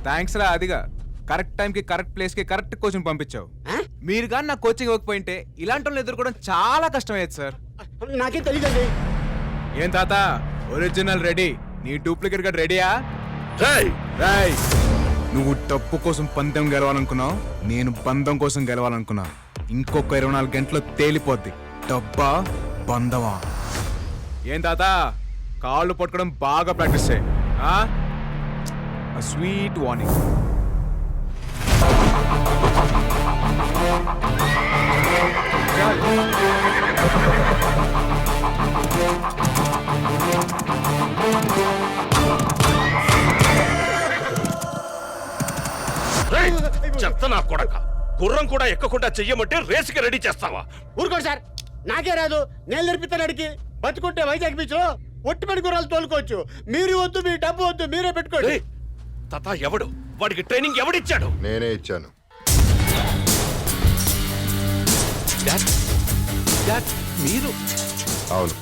Thanks రా అదిగా correct టైంకి కరెక్ట్ ప్లేస్కి కరెక్ట్ కోచింగ్ పంపించావు. మీరు కానీ నా కోచింగ్ ఇవ్వకపోయింటే ఇలాంటి వాళ్ళు ఎదుర్కోవడం చాలా కష్టమయ్యేది సార్. నాకేం తెలియదండి. ఏం తాత ఒరిజినల్ రెడీ, నీ డూప్లికేట్ గా రెడీయా? రేయ్ రాయ్, నువ్వు డబ్బు కోసం పందెం గెలవాలనుకున్నావు, నేను బంధం కోసం గెలవాలనుకున్నా. ఇంకొక 24 గంటలు తేలిపోద్ది డబ్బా బంధమా. ఏం తాత కాళ్ళు పట్టుకోవడం బాగా ప్రాక్టీస్ చేయి. Sweet warning. చెత్త నా కొడక, గుర్రం కూడా ఎక్కకుండా చెయ్యమంటే రేసుకి రెడీ చేస్తావా? ఊరుకోండి సార్, నాకే రాదు. నేను నేర్పిస్తాను అడిగి. బతుకుంటే వైజాగ్ బీచ్ లో ఒట్టిపడి గుర్రాలు తోలుకోవచ్చు. మీరు వద్దు, మీ డబ్బు వద్దు, మీరే పెట్టుకోండి. తాత ఎవడు వాడికి ట్రైనింగ్ ఎవడిచ్చాడు? నేనే ఇచ్చాను. మీరు? అవును,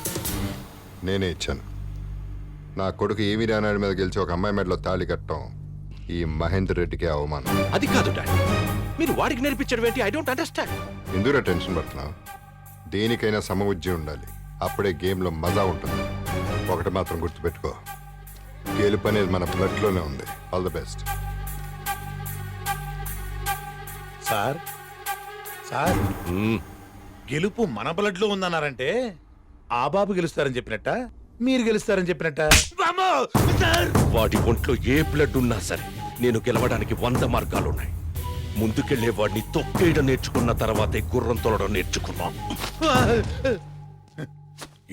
నేనే ఇచ్చాను. నా కొడుకు ఈవి రానాయుడు మీద గెలిచి ఒక అమ్మాయి మెడలో తాళి కట్టడం ఈ మహేందర్ రెడ్డికి అవమానం. అది కాదు డాడీ, మీరు వాడికి నేర్పించడం ఏంటి? I don't understand. ఎందుకు టెన్షన్ పడుతున్నావు? దేనికైనా సమబుద్ధి ఉండాలి, అప్పుడే గేమ్లో మజా ఉంటుంది. ఒకటి మాత్రం గుర్తుపెట్టుకో, గెలుపు అనేది మన బ్లడ్లోనే ఉంది. All the best. Sir sir గెలుపు మన బ్లడ్ లో ఉందన్నారంటే ఆ బాబు గెలుస్తారని చెప్పినట్ట, మీరు గెలుస్తారని చెప్పినట్ట? వాడి ఒంట్లో ఏ బ్లడ్ ఉన్నా సరే నేను గెలవడానికి 100 మార్గాలున్నాయి. ముందుకెళ్లే వాడిని తొక్కేయడం నేర్చుకున్న తర్వాతే గుర్రం తోలడం నేర్చుకున్నాం.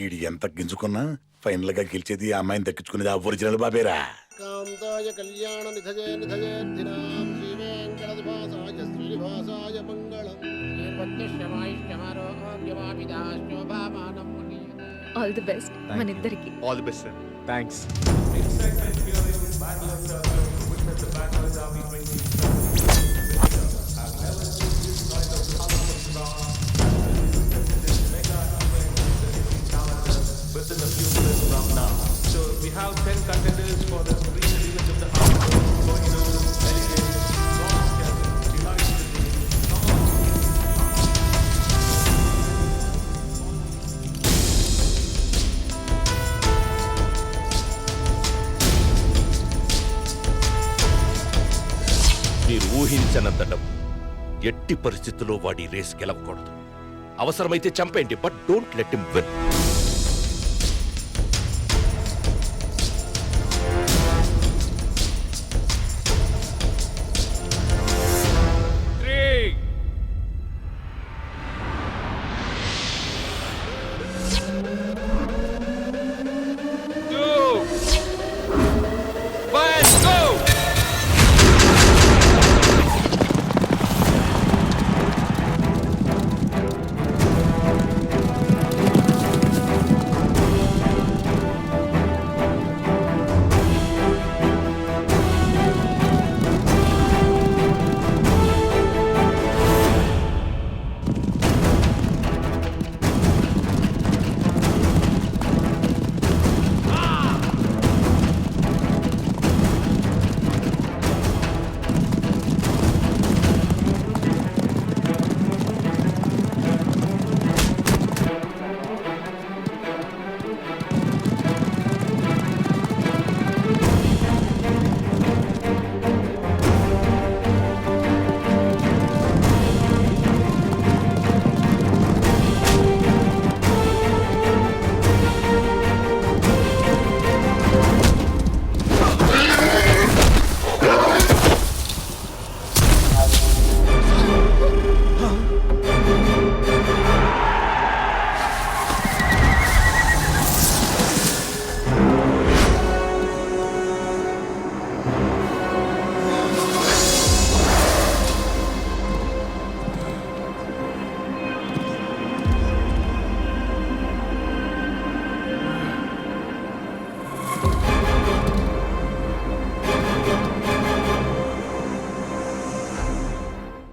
ఈడు ఎంత గింజుకున్నా ఫైనల్ గా గెలిచేది ఆ అమ్మాయిని దక్కించుకునేది ఆ ఒరిజినల్ బాబేరా. కాంతాయ కళ్యాణ నిధయే నిధయేర్ధినాం శ్రీ వెంకటనివాసాయ శ్రీనివాసాయ మంగళం. ఆల్ ది బెస్ట్ మన ఇద్దరికి. All the best sir. Thanks. మీరు ఊహించనంత డబ్బు. ఎట్టి పరిస్థితుల్లో వాడి రేస్ గెలవకూడదు. అవసరమైతే చంపేయండి, but don't let him win.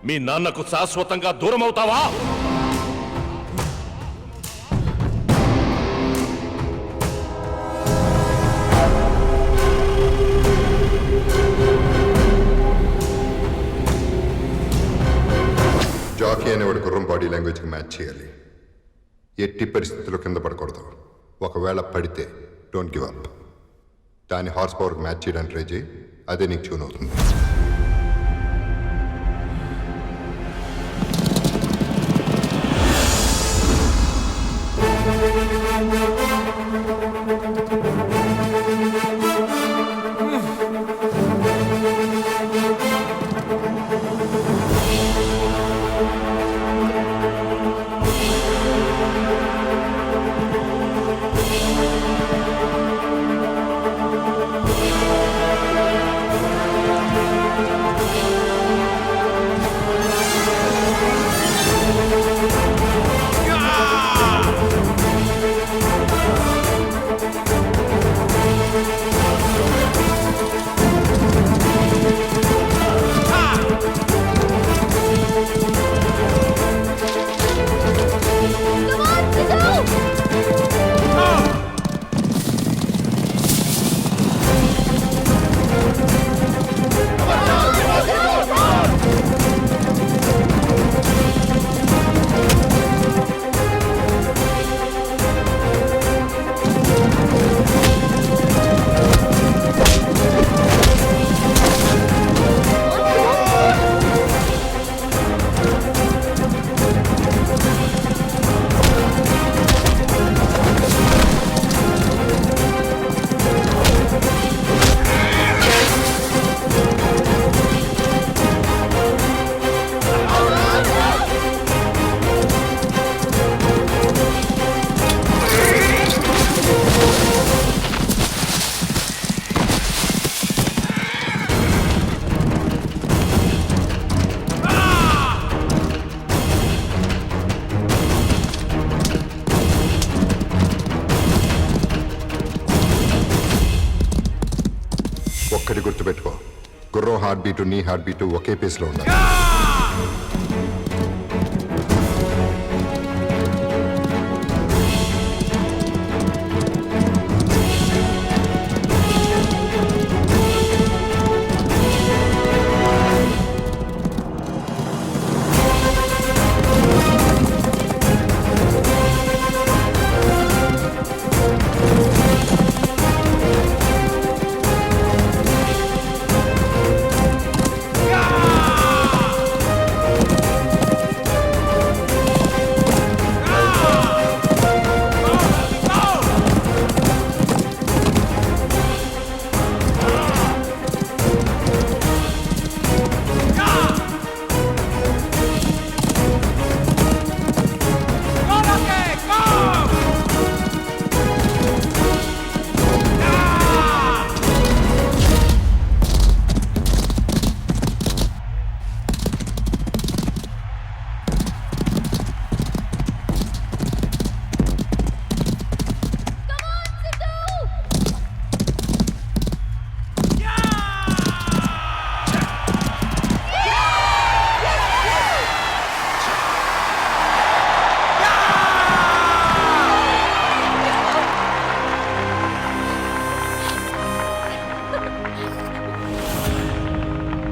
మీ నాన్నకు శాశ్వతంగా దూరం అవుతావా? లాంగ్వేజ్కి మ్యాచ్ చేయాలి. ఎట్టి పరిస్థితుల్లో కింద పడకూడదు. ఒకవేళ పడితే డోంట్ గివ్ అప్. దాని హార్స్ పవర్కి మ్యాచ్ చేయడానికి ట్రై చేయి. అదే నీకు ట్యూన్ అవుతుంది. ఒక్కటి గుర్తుపెట్టుకో, గుర్రం హార్ట్ బీటు నీ హార్ట్ బీటు ఒకే పేస్లో ఉండాలి.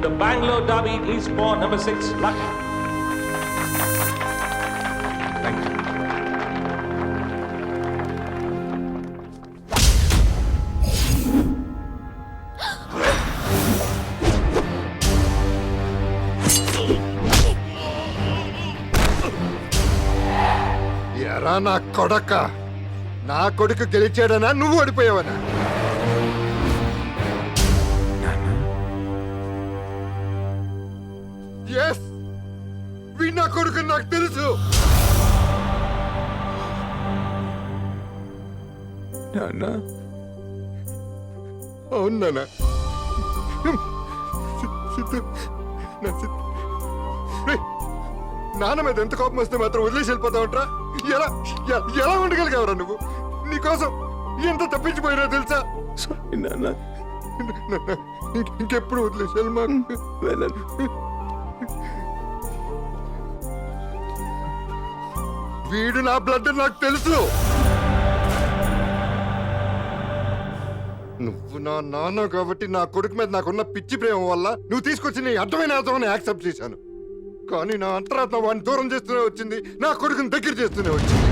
The Bangalore Derby is for number 6, Lucky. Thank you. ఎరా నా కొడక, నా కొడుకు గెలిచాడనా నువ్వు ఓడిపోయావనా? ఎస్, వీ నా కొడుకు నాకు తెలుసు. నాన్న, అవును నాన్న. సిద్ధు, నా సిద్ధు. రేయ్, నాన్న మీద ఎంత కోపం వస్తే మాత్రం వదిలేసి వెళ్ళిపోతావుంట్రా? ఎలా ఎలా ఉండగలిగావురా నువ్వు? నీకోసం ఎంత తప్పించిపోయినా తెలుసా? సారీ నాన్న. ఇంకెప్పుడు వదిలేసి వెళ్ళను. వీడు నా బ్లడ్ నాకు తెలుసు. నువ్వు నా నాన్న కాబట్టి నా కొడుకు మీద నాకున్న పిచ్చి ప్రేమ వల్ల నువ్వు తీసుకొచ్చి నీ అర్థమైన అర్థమని యాక్సెప్ట్ చేశాను. కానీ నా అంతరాత్మ వాడిని దూరం చేస్తూనే వచ్చింది, నా కొడుకుని దగ్గర చేస్తూనే వచ్చింది.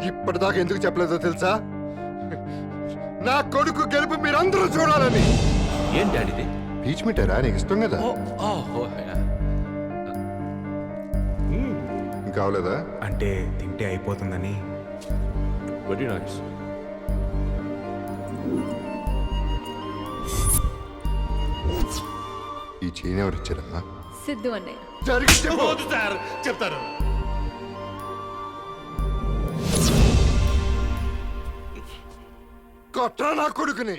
ఇప్పటిదాకా ఎందుకు చెప్పలేదో తెలుసా? నా కొడుకు గెలుపు మీరందరూ చూడాలని. ఏం డాడీది? పీచ్ మిఠారా నీకు ఇష్టం కదా? ఇంకా అవలేదా? అంటే తింటే అయిపోతుందని. Very nice. ఈ చైన్ ఎవరు ఇచ్చారమ్మా? సిద్ధు అన్నయ్య. జరిగి చెప్పు. సార్ చెప్తారు. కొట్రా నా కొడుకుని.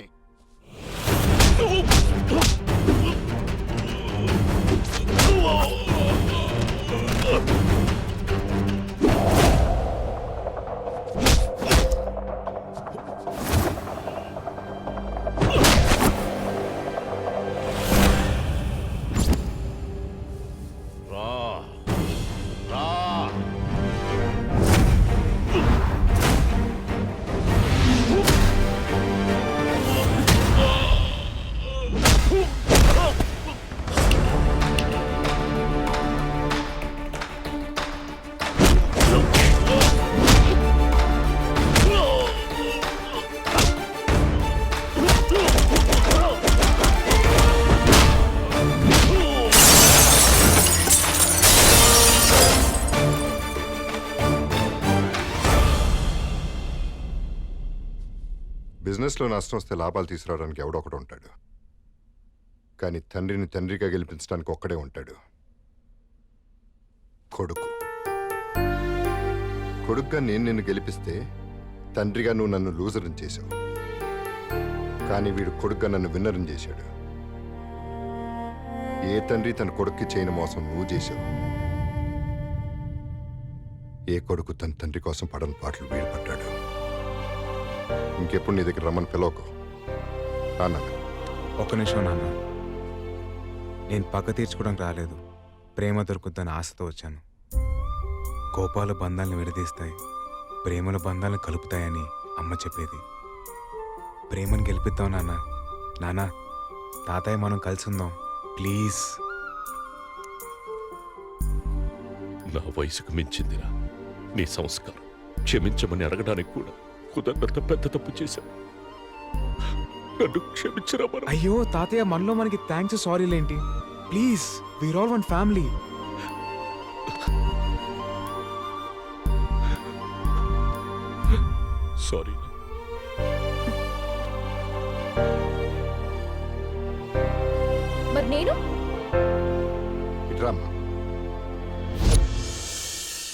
బిజినెస్లో నష్టం వస్తే లాభాలు తీసుకురావడానికి ఎవడో ఒకడు ఉంటాడు, కానీ తండ్రిని తండ్రిగా గెలిపించడానికి ఒక్కడే ఉంటాడు, కొడుకు. కొడుకుగా నేను నిన్ను గెలిపిస్తే తండ్రిగా నువ్వు నన్ను లూజర్ని చేశావు, కానీ వీడు కొడుకుగా నన్ను విన్నర్ని చేశాడు. ఏ తండ్రి తన కొడుక్కి చేయని మోసం నువ్వు చేశావు. ఏ కొడుకు తన తండ్రి కోసం పడని పాటలు వీడు పడ్డాడు. ఇంకెప్పుడు నీ దగ్గర రమ్మని పిలవకు అన్నా. ఒక్క నిమిషం నాన్న, నేను పక్క తీర్చుకోవడానికి రాలేదు, ప్రేమ దొరుకుద్దని ఆశతో వచ్చాను. కోపాలు బంధాలను విడదీస్తాయి, ప్రేమలు బంధాలను కలుపుతాయని అమ్మ చెప్పేది. ప్రేమను గెలిపిద్దాం నాన్న. నాన్న, తాతయ్య మనం కలిసి ఉందాం ప్లీజ్. నా వయసుకు మించిందిరా నీ సంస్కారం. క్షమించమని అడగడానికి కూడా కుదరనంత పెద్ద తప్పు చేశాను. నన్ను క్షమించరా మనం. అయ్యో తాతయ్య, మనలో మనకి థ్యాంక్స్ సారీలేంటి, please, we are all one family. Sorry. మరి నేను ఇట్రామ్మా.